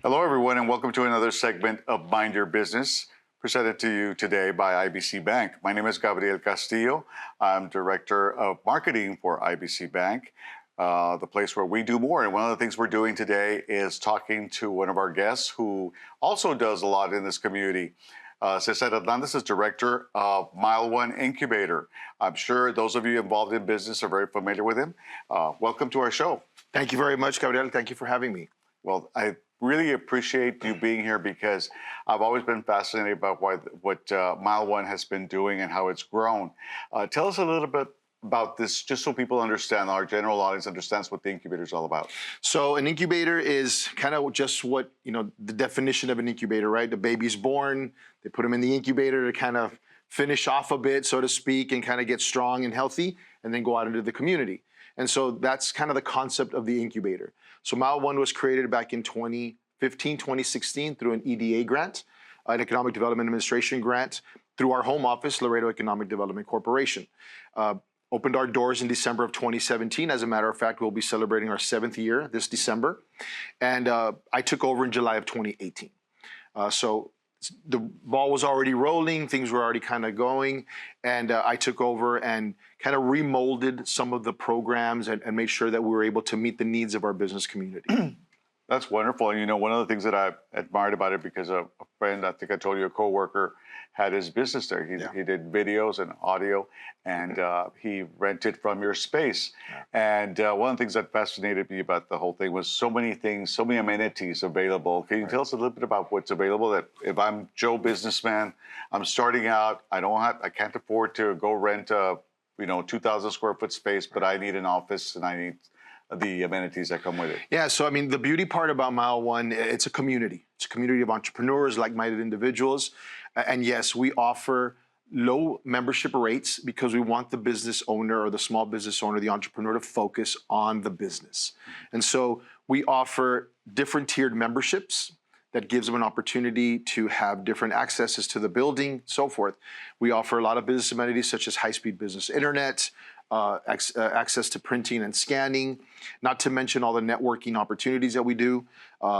Hello, everyone, and welcome to another segment of Mind Your Business, presented to you today by IBC Bank. My name is Gabriel Castillo. I'm Director of Marketing for IBC Bank, the place where we do more. And one of the things we're doing today is talking to one of our guests who also does a lot in this community. Cesar Hernandez is Director of MileOne Incubator. I'm sure those of you involved in business are very familiar with him. Welcome to our show. Thank you very much, Gabriel. Thank you for having me. Well, I really appreciate you being here because I've always been fascinated about what MileOne has been doing and how it's grown. Tell us a little bit about this, just so people understand, our general audience understands what the incubator is all about. So an incubator is kind of just what, the definition of an incubator, right? The baby's born, they put them in the incubator to kind of finish off a bit, so to speak, and kind of get strong and healthy, and then go out into the community. And so that's kind of the concept of the incubator. So MileOne was created back in 2015, 2016 through an EDA grant, an Economic Development Administration grant, through our home office, Laredo Economic Development Corporation. Opened our doors in December of 2017. As a matter of fact, we'll be celebrating our 7th year this December. And I took over in July of 2018. So the ball was already rolling, things were already kind of going, and I took over and kind of remolded some of the programs and made sure that we were able to meet the needs of our business community. That's wonderful. And one of the things that I admired about it, because a friend, I think I told you, a coworker, had his business there. He did videos and audio, and he rented from your space. Yeah. And one of the things that fascinated me about the whole thing was so many things, so many amenities available. Can you tell us a little bit about what's available? That if I'm Joe businessman, I'm starting out, I can't afford to go rent a 2,000 square foot space, but I need an office and I need the amenities that come with it. Yeah, so I mean, the beauty part about MileOne, it's a community. It's a community of entrepreneurs, like-minded individuals. And yes, we offer low membership rates because we want the business owner or the small business owner, the entrepreneur, to focus on the business. And so we offer different tiered memberships that gives them an opportunity to have different accesses to the building, so forth. We offer a lot of business amenities such as high-speed business internet, access to printing and scanning, not to mention all the networking opportunities that we do,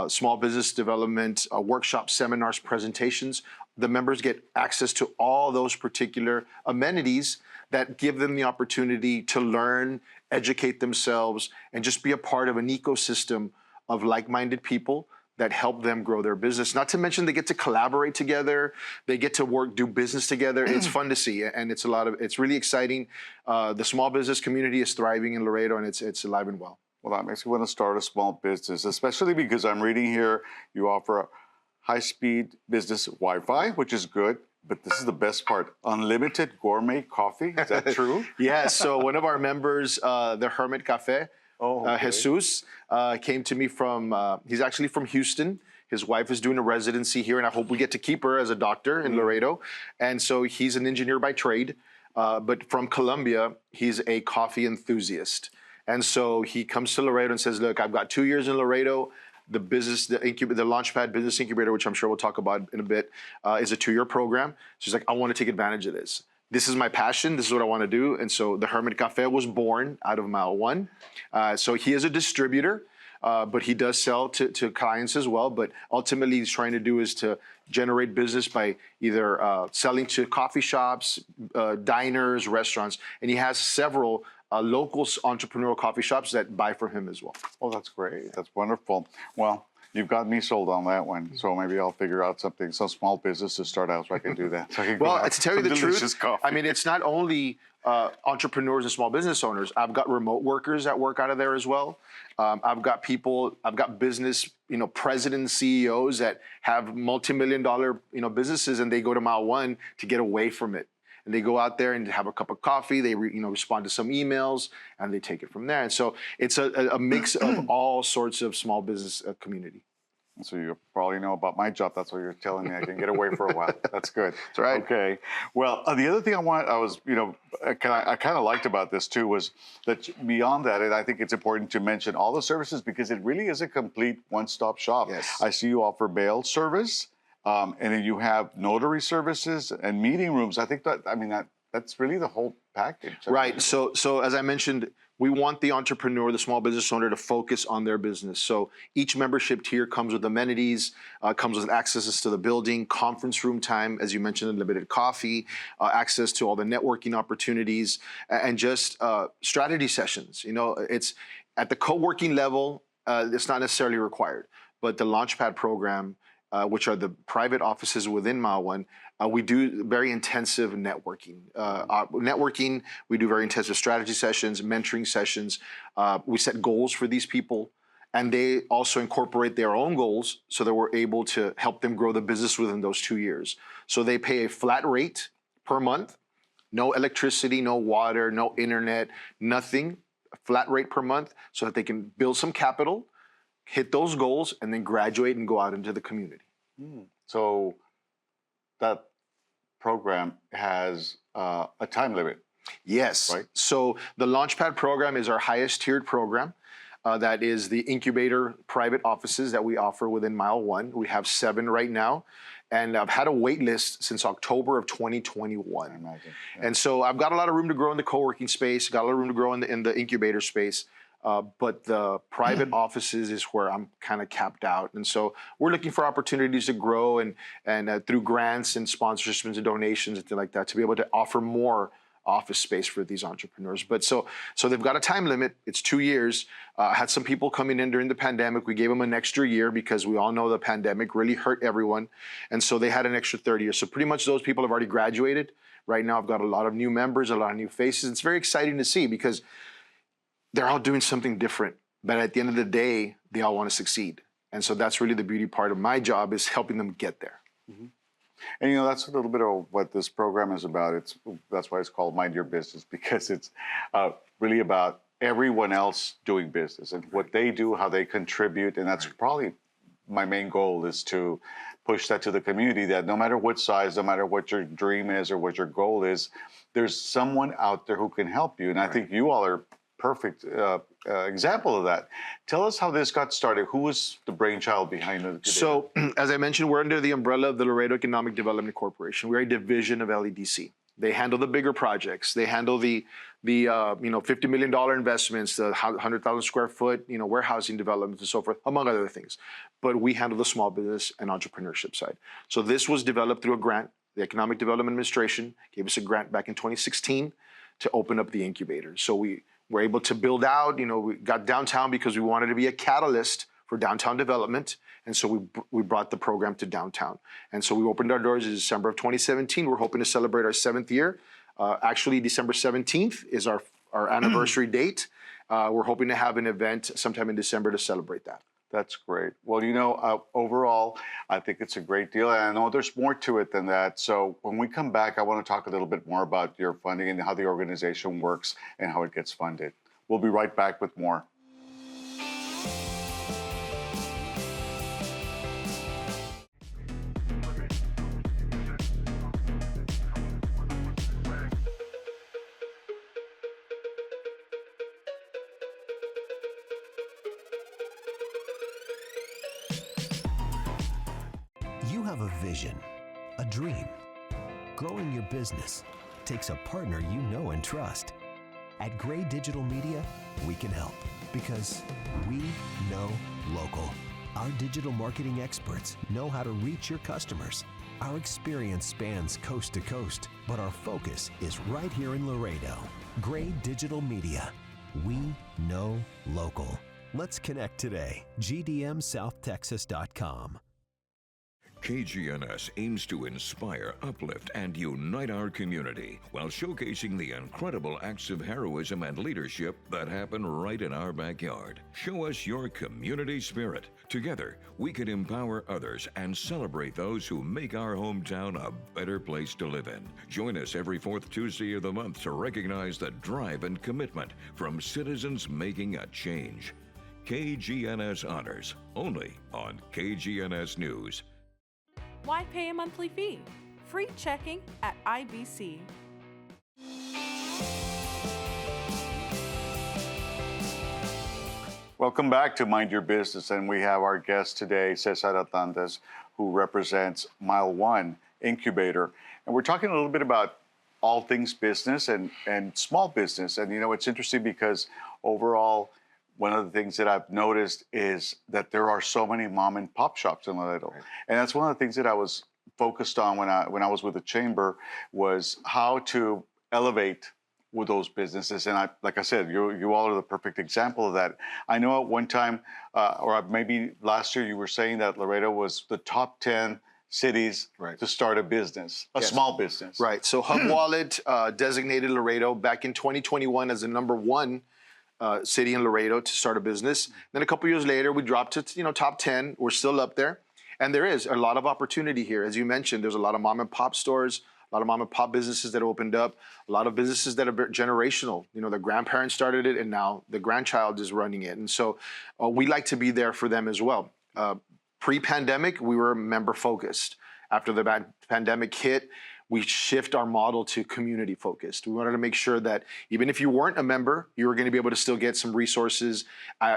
small business development, workshops, seminars, presentations. The members get access to all those particular amenities that give them the opportunity to learn, educate themselves, and just be a part of an ecosystem of like-minded people that help them grow their business. Not to mention they get to collaborate together, they get to do business together. It's fun to see, and it's really exciting. The small business community is thriving in Laredo, and it's alive and well. Well, that makes me want to start a small business, especially because I'm reading here you offer high-speed business Wi-Fi, which is good. But this is the best part, unlimited gourmet coffee. Is that true? Yeah, so one of our members, the Hermit Cafe, Jesus, came to me he's actually from Houston. His wife is doing a residency here, and I hope we get to keep her as a doctor in Laredo. And so he's an engineer by trade, but from Colombia, he's a coffee enthusiast. And so he comes to Laredo and says, look, I've got 2 years in Laredo. The Launchpad Business Incubator, which I'm sure we'll talk about in a bit, is a 2-year program. She's like, I want to take advantage of this. This is my passion. This is what I want to do. And so the Hermit Cafe was born out of MileOne. So he is a distributor, but he does sell to clients as well. But ultimately, he's trying to do is to generate business by either selling to coffee shops, diners, restaurants. And he has several local entrepreneurial coffee shops that buy from him as well. Oh, that's great. That's wonderful. Well, you've got me sold on that one. So maybe I'll figure out some small business to start out so I can do that. So well, to tell you the truth, I mean, it's not only entrepreneurs and small business owners. I've got remote workers that work out of there as well. I've got business, presidents, CEOs that have multi-million-dollar, businesses, and they go to MileOne to get away from it. And they go out there and have a cup of coffee. They respond to some emails, and they take it from there. And so it's a mix of all sorts of small business community. So you probably know about my job. That's what you're telling me. I can get away for a while. That's good. That's right. Okay. Well, the other thing I kind of liked about this too was that beyond that, and I think it's important to mention all the services because it really is a complete one-stop shop. Yes. I see you offer mail service. And then you have notary services and meeting rooms. I think that's really the whole package. Right. So as I mentioned, we want the entrepreneur, the small business owner, to focus on their business. So each membership tier comes with amenities, comes with accesses to the building, conference room time, as you mentioned, unlimited coffee, access to all the networking opportunities, and just strategy sessions. You know, it's at the co-working level, it's not necessarily required, but the Launchpad program, which are the private offices within MileOne, we do very intensive networking. We do very intensive strategy sessions, mentoring sessions. We set goals for these people, and they also incorporate their own goals so that we're able to help them grow the business within those 2 years. So they pay a flat rate per month, no electricity, no water, no internet, nothing, a flat rate per month, so that they can build some capital, hit those goals, and then graduate and go out into the community. So that program has a time limit. Yes. Right? So the Launchpad program is our highest tiered program. That is the incubator private offices that we offer within MileOne. We have 7 right now. And I've had a wait list since October of 2021. I imagine. Yeah. And so I've got a lot of room to grow in the co-working space, got a lot of room to grow in the incubator space. But the private offices is where I'm kind of capped out. And so we're looking for opportunities to grow and through grants and sponsorships and donations and things like that to be able to offer more office space for these entrepreneurs. But so they've got a time limit. It's 2 years. I had some people coming in during the pandemic. We gave them an extra year because we all know the pandemic really hurt everyone. And so they had an extra 30 years. So pretty much those people have already graduated. Right now I've got a lot of new members, a lot of new faces. It's very exciting to see because they're all doing something different. But at the end of the day, they all want to succeed. And so that's really the beauty part of my job, is helping them get there. Mm-hmm. And you know, that's a little bit of what this program is about. That's why it's called Mind Your Business, because it's really about everyone else doing business and what they do, how they contribute. And that's probably my main goal, is to push that to the community, that no matter what size, no matter what your dream is or what your goal is, there's someone out there who can help you. And I think you all are perfect example of that. Tell us how this got started. Who was the brainchild behind it? So, as I mentioned, we're under the umbrella of the Laredo Economic Development Corporation. We're a division of LEDC. They handle the bigger projects. They handle the $50 million investments, the 100,000 square foot warehousing developments and so forth, among other things. But we handle the small business and entrepreneurship side. So this was developed through a grant. The Economic Development Administration gave us a grant back in 2016 to open up the incubator. So we were able to build out. We got downtown because we wanted to be a catalyst for downtown development. And so we brought the program to downtown. And so we opened our doors in December of 2017. We're hoping to celebrate our 7th year. Actually, December 17th is our anniversary date. We're hoping to have an event sometime in December to celebrate that. That's great. Well, overall, I think it's a great deal. And I know there's more to it than that. So when we come back, I want to talk a little bit more about your funding and how the organization works and how it gets funded. We'll be right back with more. You have a vision, a dream. Growing your business takes a partner you know and trust. At Gray Digital Media, we can help because we know local. Our digital marketing experts know how to reach your customers. Our experience spans coast to coast, but our focus is right here in Laredo. Gray Digital Media. We know local. Let's connect today. gdmsouthtexas.com. KGNS aims to inspire, uplift, and unite our community while showcasing the incredible acts of heroism and leadership that happen right in our backyard. Show us your community spirit. Together, we can empower others and celebrate those who make our hometown a better place to live in. Join us every 4th Tuesday of the month to recognize the drive and commitment from citizens making a change. KGNS Honors, only on KGNS News. Why pay a monthly fee? Free checking at IBC. Welcome back to Mind Your Business, and we have our guest today, Cesar Hernandez, who represents MileOne Incubator. And we're talking a little bit about all things business and small business. And, it's interesting because overall, one of the things that I've noticed is that there are so many mom and pop shops in Laredo. Right. And that's one of the things that I was focused on when I was with the chamber, was how to elevate with those businesses. And like I said, you all are the perfect example of that. I know at one time, or maybe last year, you were saying that Laredo was the top 10 cities to start a business, a small business. Right. So Hub Wallet designated Laredo back in 2021 as the #1 city in Laredo to start a business. Then a couple years later, we dropped to top 10. We're still up there, and there is a lot of opportunity here. As you mentioned, there's a lot of mom and pop stores, a lot of mom and pop businesses that opened up, a lot of businesses that are generational. The grandparents started it, and now the grandchild is running it. And so we like to be there for them as well. Pre-pandemic, we were member focused. After the pandemic hit, we shift our model to community focused. We wanted to make sure that even if you weren't a member, you were going to be able to still get some resources,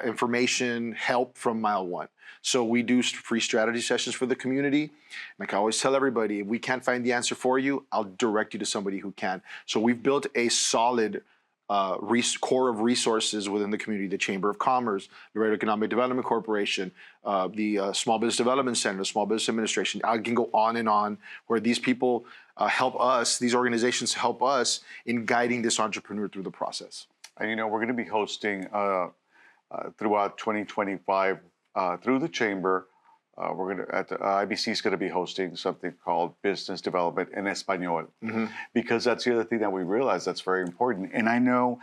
information, help from MileOne. So we do free strategy sessions for the community. Like I always tell everybody, if we can't find the answer for you, I'll direct you to somebody who can. So we've built a solid core of resources within the community: the Chamber of Commerce, the Laredo Economic Development Corporation, the Small Business Development Center, the Small Business Administration. I can go on and on, where these people help us, these organizations help us in guiding this entrepreneur through the process. And we're going to be hosting throughout 2025 through the Chamber. We're going to IBC is going to be hosting something called Business Development in Espanol, because that's the other thing that we realize that's very important. And I know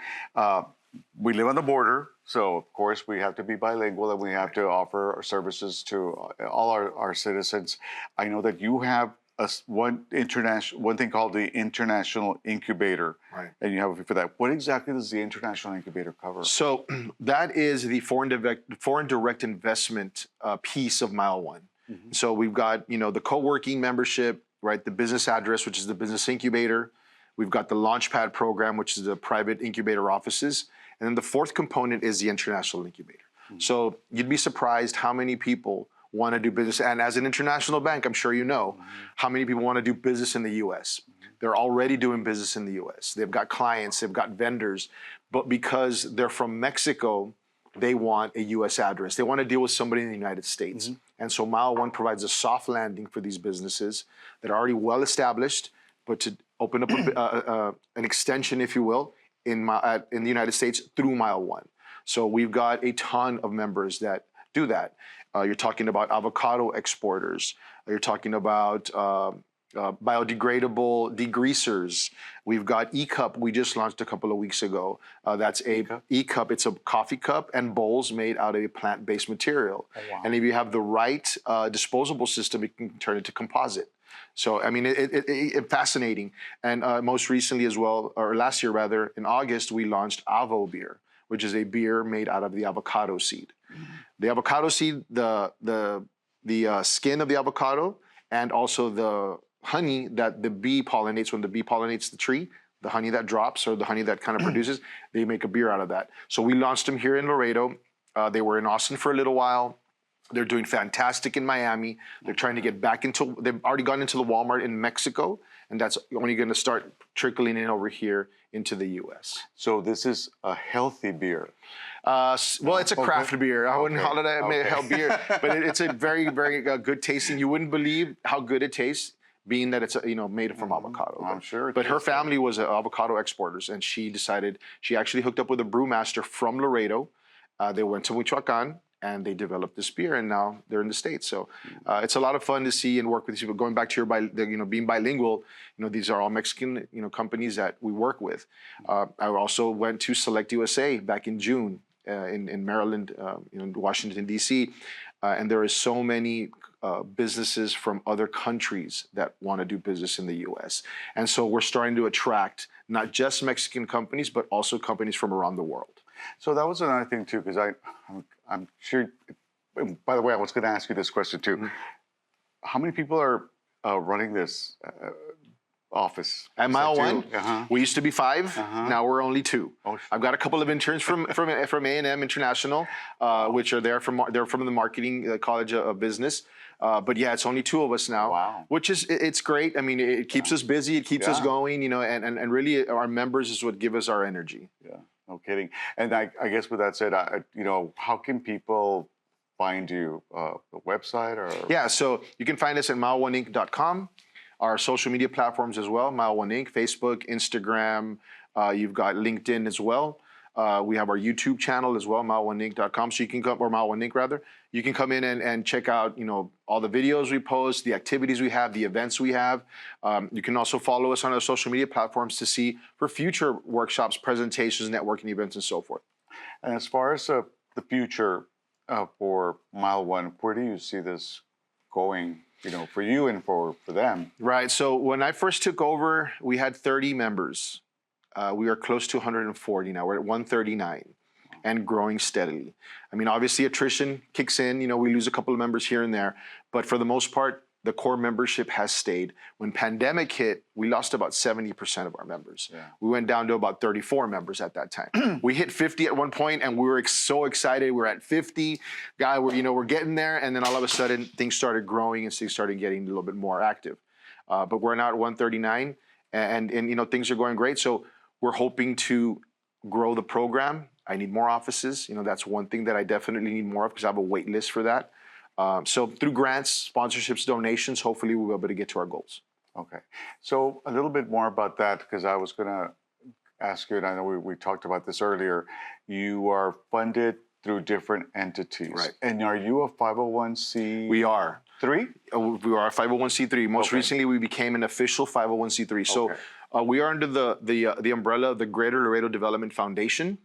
we live on the border, so of course we have to be bilingual, and we have to offer our services to all our citizens. I know that you have one thing called the International Incubator, and you have a fee for that. What exactly does the International Incubator cover? So that is the foreign direct investment piece of MileOne. So we've got the coworking membership, the business address, which is the business incubator. We've got the Launchpad program, which is the private incubator offices, and then the fourth component is the International Incubator. So you'd be surprised how many people want to do business. And as an international bank, I'm sure you know how many people want to do business in the U.S. They're already doing business in the U.S. They've got clients, they've got vendors, but because they're from Mexico, they want a U.S. address. They want to deal with somebody in the United States. And so MileOne provides a soft landing for these businesses that are already well established, but to open up an extension, if you will, in the United States through MileOne. So we've got a ton of members that do that. You're talking about avocado exporters. You're talking about biodegradable degreasers. We've got E-Cup we just launched a couple of weeks ago. That's a E-Cup. It's a coffee cup and bowls made out of a plant-based material. Oh, wow. And if you have the right disposable system, it can turn it to composite. So, I mean, it's fascinating. And most recently as well, or last year rather, in August, we launched Avo Beer, which is a beer made out of the avocado seed. The avocado seed, the skin of the avocado, and also the honey that the bee pollinates. When the bee pollinates the tree, the honey that drops, or the honey that kind of produces, they make a beer out of that. So we launched them here in Laredo. They were in Austin for a little while. They're doing fantastic in Miami. They're trying to get back into, they've already gone into the Walmart in Mexico, and that's only going to start trickling in over here into the U.S. So this is a healthy beer. Well, it's a craft beer. I wouldn't call it a health beer, but it's a very, very good tasting. You wouldn't believe how good it tastes, being that it's made from avocado. I'm sure. But her family was avocado exporters, and she actually hooked up with a brewmaster from Laredo. They went to Michoacan, and they developed this beer, and now they're in the States. So it's a lot of fun to see and work with these people. Going back to your being bilingual, these are all Mexican companies that we work with. I also went to Select USA back in June in Maryland, Washington D.C., and there is so many businesses from other countries that want to do business in the U.S. And so we're starting to attract not just Mexican companies, but also companies from around the world. So that was another thing too, because I'm sure. By the way, I was going to ask you this question too. How many people are running this office? At You said MileOne, two. Uh-huh. we used to be 5. Now we're only 2. Oh, I've got a couple of interns from A&M International, which are there they're from the marketing college of business. But yeah, it's only 2 of us now. Wow. Which is it's great. I mean, it keeps us busy, it keeps us Yeah. going, and really our members is what give us our energy. Yeah, no kidding. And I guess with that said, how can people find you? The website or? Yeah, so you can find us at mileoneinc.com. Our social media platforms as well, MileOne Inc., Facebook, Instagram. You've got LinkedIn as well. We have our YouTube channel as well, mileoneinc.com. So you can come, or MileOne Inc. rather. You can come in and check out, all the videos we post, the activities we have, the events we have. You can also follow us on our social media platforms to see for future workshops, presentations, networking events, and so forth. And as far as the future for MileOne, where do you see this going? For you and for them. Right. So when I first took over, we had 30 members. We are close to 140 now. We're at 139 and growing steadily. I mean, obviously attrition kicks in. We lose a couple of members here and there. But for the most part, the core membership has stayed. When pandemic hit, we lost about 70% of our members. Yeah. We went down to about 34 members at that time. We hit 50 at one point, and we were so excited. We're at 50. We're getting there, and then all of a sudden, things started growing and things started getting a little bit more active. But we're now at 139, and things are going great. So we're hoping to grow the program. I need more offices. That's one thing that I definitely need more of because I have a wait list for that. So through grants, sponsorships, donations, hopefully we'll be able to get to our goals. Okay. So a little bit more about that, because I was going to ask you, and I know we talked about this earlier, you are funded through different entities. Right. And are you a 501c3? We are. 3? We are a 501c3. Most recently, we became an official 501c3. So we are under the umbrella of the Greater Laredo Development Foundation,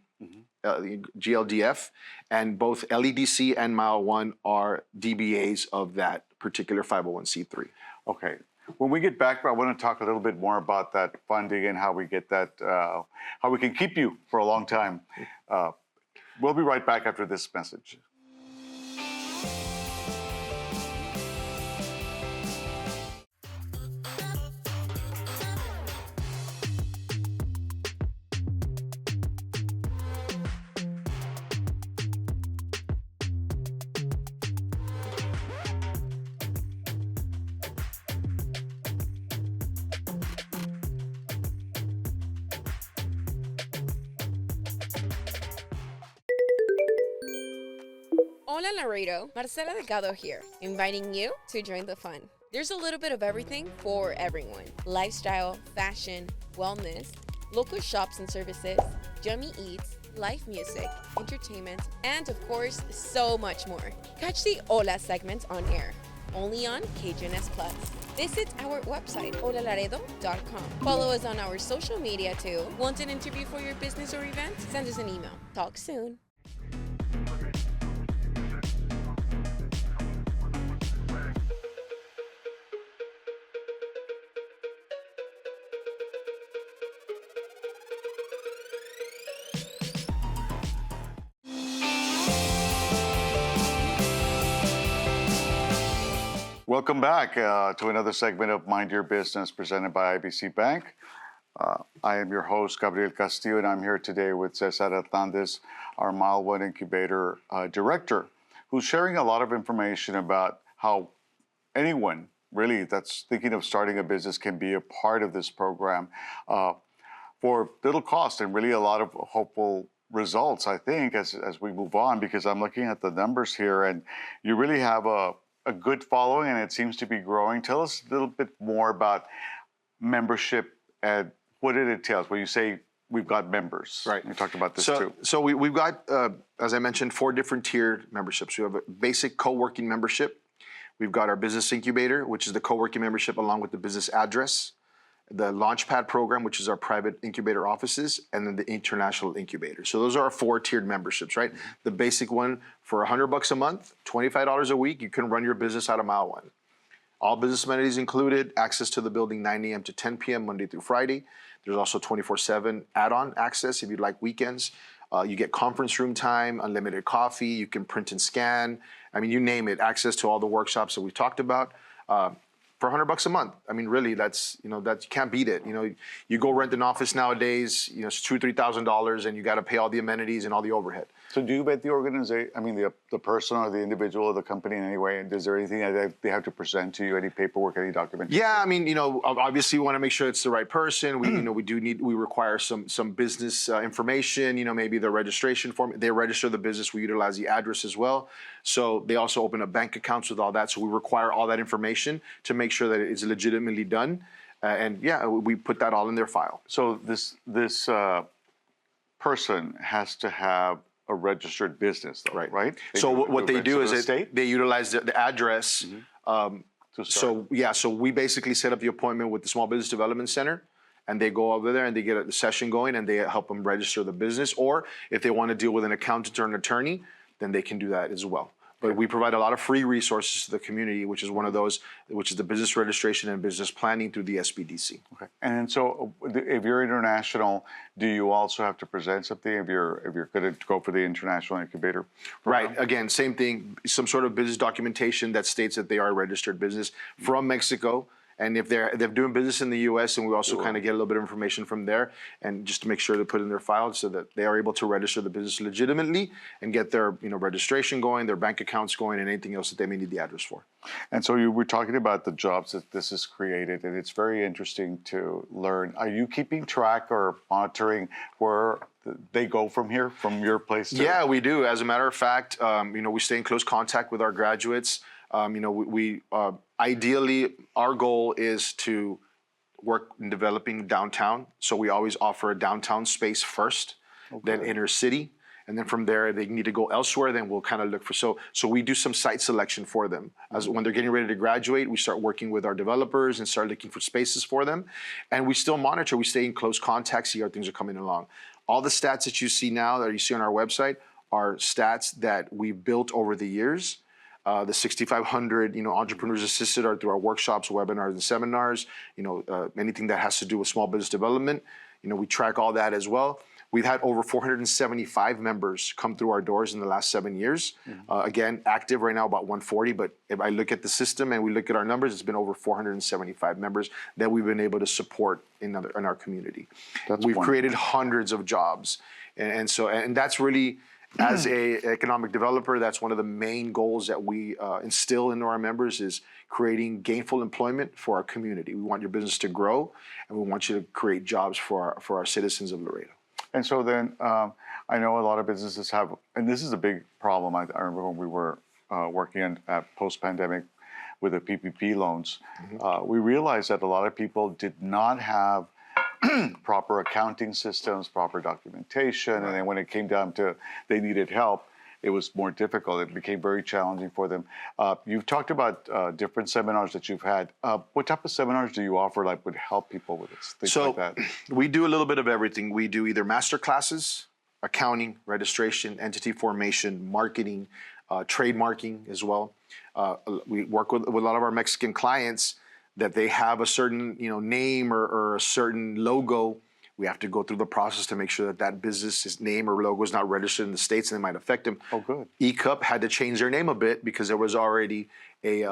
the GLDF, and both LEDC and MileOne are DBAs of that particular 501c3. Okay. When we get back, I want to talk a little bit more about that funding and how we get that, how we can keep you for a long time. We'll be right back after this message. Hola Laredo, Marcela Delgado here, inviting you to join the fun. There's a little bit of everything for everyone. Lifestyle, fashion, wellness, local shops and services, yummy eats, live music, entertainment, and of course, so much more. Catch the Hola segment on air, only on KGNS Plus. Visit our website, holalaredo.com. Follow us on our social media too. Want an interview for your business or event? Send us an email. Talk soon. Welcome back to another segment of Mind Your Business presented by IBC Bank. I am your host, Gabriel Castillo, and I'm here today with Cesar Hernandez, our MileOne Incubator director, who's sharing a lot of information about how anyone really that's thinking of starting a business can be a part of this program for little cost and really a lot of hopeful results, I think, as we move on, because I'm looking at the numbers here and you really have a good following and it seems to be growing. Tell us a little bit more about membership and what it entails when you say we've got members. Right. You talked about this too. So we've got, as I mentioned, 4 different tiered memberships. We have a basic co-working membership. We've got our business incubator, which is the co-working membership along with the business address, the Launchpad program, which is our private incubator offices, and then the International Incubator. So those are our 4 tiered memberships, right? The basic one for $100 a month, $25 a week, you can run your business out of MileOne. All business amenities included, access to the building 9 a.m. to 10 p.m. Monday through Friday. There's also 24/7 add-on access if you'd like weekends. You get conference room time, unlimited coffee, you can print and scan. I mean, you name it, access to all the workshops that we talked about. for $100 a month. I mean, really, that's, that you can't beat it. You go rent an office nowadays, it's $2,000, $3,000, and you got to pay all the amenities and all the overhead. So do you vet the organization, I mean, the person or the individual or the company in any way? And is there anything that they have to present to you, any paperwork, any document? Yeah, I mean, obviously we want to make sure it's the right person. We require some business information, maybe the registration form. They register the business, we utilize the address as well. So they also open up bank accounts with all that. So we require all that information to make sure that it is legitimately done. And yeah, we put that all in their file. So this person has to have a registered business, though, right? So what they do is they utilize the address. So we basically set up the appointment with the Small Business Development Center, and they go over there and they get a session going, and they help them register the business. Or if they want to deal with an accountant or an attorney, then they can do that as well. But we provide a lot of free resources to the community, which is one of those, which is the business registration and business planning through the SBDC. Okay. And so if you're international, do you also have to present something if you're going to go for the International Incubator program? Right. Again, same thing, some sort of business documentation that states that they are a registered business from Mexico. And if they're doing business in the U.S., and we also kind of get a little bit of information from there, and just to make sure to put in their file so that they are able to register the business legitimately and get their registration going, their bank accounts going, and anything else that they may need the address for. And so you were talking about the jobs that this has created, and it's very interesting to learn. Are you keeping track or monitoring where they go from here, from your place? Yeah, we do. As a matter of fact, we stay in close contact with our graduates. Ideally, our goal is to work in developing downtown. So we always offer a downtown space first, then inner city. And then from there, they need to go elsewhere, then we'll kind of look for, so we do some site selection for them. As when they're getting ready to graduate, we start working with our developers and start looking for spaces for them. And we still monitor, we stay in close contact, see how things are coming along. All the stats that you see now, that you see on our website, are stats that we've built over the years. The 6,500, entrepreneurs assisted are through our workshops, webinars, and seminars. Anything that has to do with small business development, we track all that as well. We've had over 475 members come through our doors in the last 7 years. Again, active right now about 140, but if I look at the system and we look at our numbers, it's been over 475 members that we've been able to support in our community. We've created hundreds of jobs, and that's really, as a economic developer, that's one of the main goals that we instill into our members, is creating gainful employment for our community. We want your business to grow, and we want you to create jobs for our citizens of Laredo. And so then, I know a lot of businesses have, and this is a big problem. I remember when we were working at post-pandemic with the PPP loans, we realized that a lot of people did not have proper accounting systems, proper documentation, and then when it came down to they needed help, it was more difficult. It became very challenging for them. You've talked about different seminars that you've had. What type of seminars do you offer, like, would help people with things like that? We do a little bit of everything. We do either master classes, accounting, registration, entity formation, marketing, trademarking as well. We work with a lot of our Mexican clients that they have a certain name or a certain logo. We have to go through the process to make sure that business's name or logo is not registered in the States, and it might affect them. Oh, good. ECUP had to change their name a bit because there was already a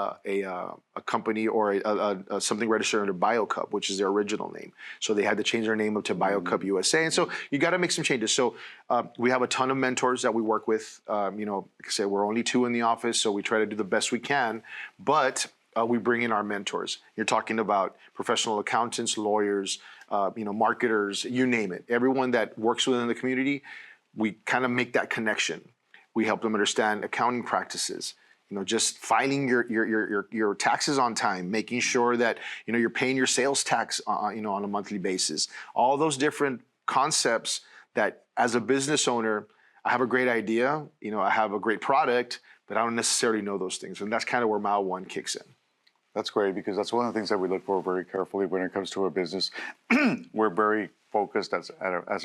company or something registered under BioCup, which is their original name. So they had to change their name up to BioCup USA. And so you got to make some changes. So we have a ton of mentors that we work with. Like I said, we're only 2 in the office, so we try to do the best we can. But we bring in our mentors. You're talking about professional accountants, lawyers, marketers, you name it. Everyone that works within the community, we kind of make that connection. We help them understand accounting practices, just filing your taxes on time, making sure that you're paying your sales tax on a monthly basis. All those different concepts that, as a business owner, I have a great idea, I have a great product, but I don't necessarily know those things, and that's kind of where MileOne kicks in. That's great, because that's one of the things that we look for very carefully when it comes to a business. We're very focused as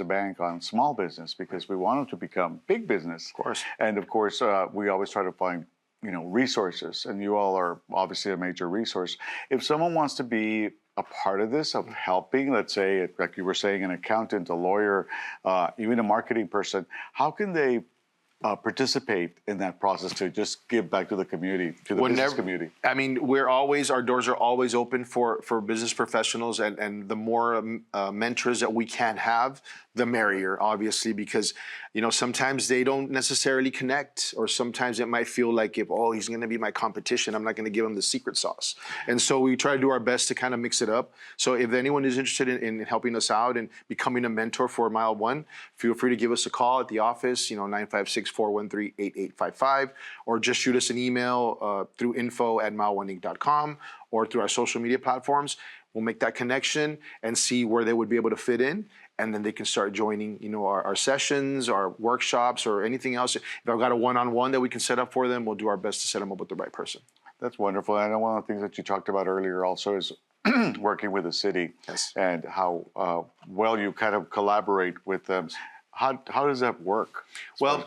a bank on small business because we want them to become big business. Of course. And of course, we always try to find resources, and you all are obviously a major resource. If someone wants to be a part of this, of helping, let's say, like you were saying, an accountant, a lawyer, even a marketing person, how can they participate in that process to just give back to the community, to the business community? I mean, our doors are always open for business professionals, and the more mentors that we can have, the merrier, obviously, because, sometimes they don't necessarily connect, or sometimes it might feel like he's going to be my competition, I'm not going to give him the secret sauce. And so we try to do our best to kind of mix it up. So if anyone is interested in helping us out and becoming a mentor for MileOne, feel free to give us a call at the office, 956-413-8855, or just shoot us an email through info@mileoneinc.com, or through our social media platforms. We'll make that connection and see where they would be able to fit in. And then they can start joining, our sessions, our workshops, or anything else. If I've got a one-on-one that we can set up for them, we'll do our best to set them up with the right person. That's wonderful. I know one of the things that you talked about earlier also is working with the city. Yes. And how well you kind of collaborate with them. How does that work? Well,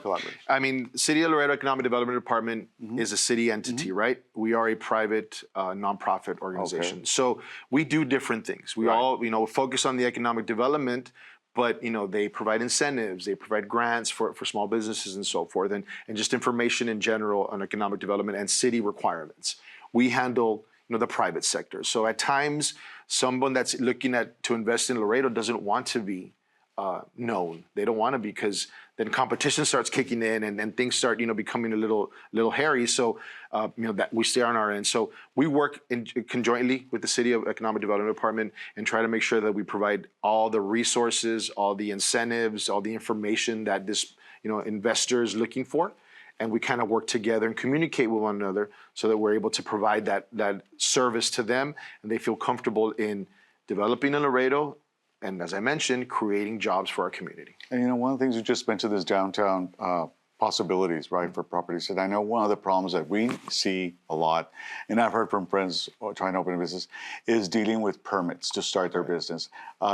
I mean, City of Laredo Economic Development Department is a city entity, right? We are a private nonprofit organization. Okay. So we do different things. We all, focus on the economic development, but, they provide incentives, they provide grants for small businesses and so forth, and just information in general on economic development and city requirements. We handle, the private sector. So at times, someone that's looking to invest in Laredo doesn't want to be known. They don't want to, because then competition starts kicking in, and things start, becoming a little hairy. So, that we stay on our end. So we work conjointly with the City of Economic Development Department and try to make sure that we provide all the resources, all the incentives, all the information that this, investor is looking for. And we kind of work together and communicate with one another so that we're able to provide that service to them, and they feel comfortable in developing in Laredo, and as I mentioned, creating jobs for our community. And one of the things you just mentioned is downtown possibilities, right, for properties. And I know one of the problems that we see a lot, and I've heard from friends trying to open a business, is dealing with permits to start their business.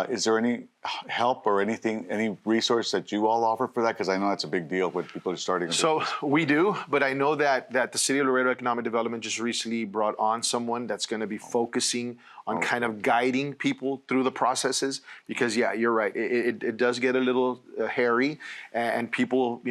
Is there any help or any resource that you all offer for that? Because I know that's a big deal when people are starting a business. So we do, but I know that the City of Laredo Economic Development just recently brought on someone that's going to be focusing on kind of guiding people through the processes, because you're right, it does get a little hairy, and people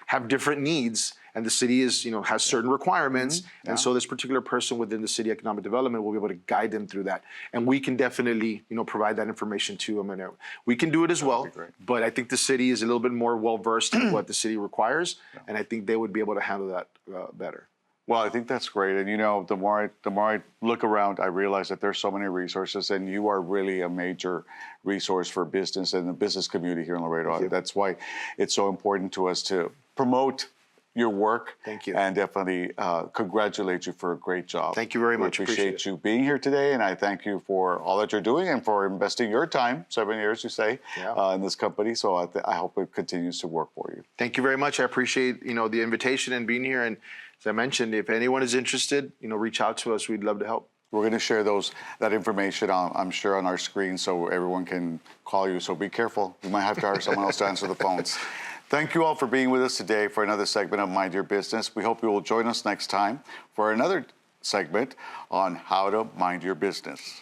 have different needs, and the city has certain requirements, and so this particular person within the City Economic Development will be able to guide them through that, and we can definitely provide that information to them, and we can do it as well. But I think the city is a little bit more well versed in what the city requires, and I think they would be able to handle that better. Well, I think that's great. And the more I look around, I realize that there's so many resources, and you are really a major resource for business and the business community here in Laredo. That's why it's so important to us to promote your work. Thank you. And definitely congratulate you for a great job. Thank you very much. We appreciate you being here today, and I thank you for all that you're doing and for investing your time, 7 years, you say, in this company. So I hope it continues to work for you. Thank you very much. I appreciate the invitation and being here. And as I mentioned, if anyone is interested, reach out to us. We'd love to help. We're going to share that information, I'm sure, on our screen so everyone can call you. So be careful. You might have to hire someone else to answer the phones. Thank you all for being with us today for another segment of Mind Your Business. We hope you will join us next time for another segment on how to mind your business.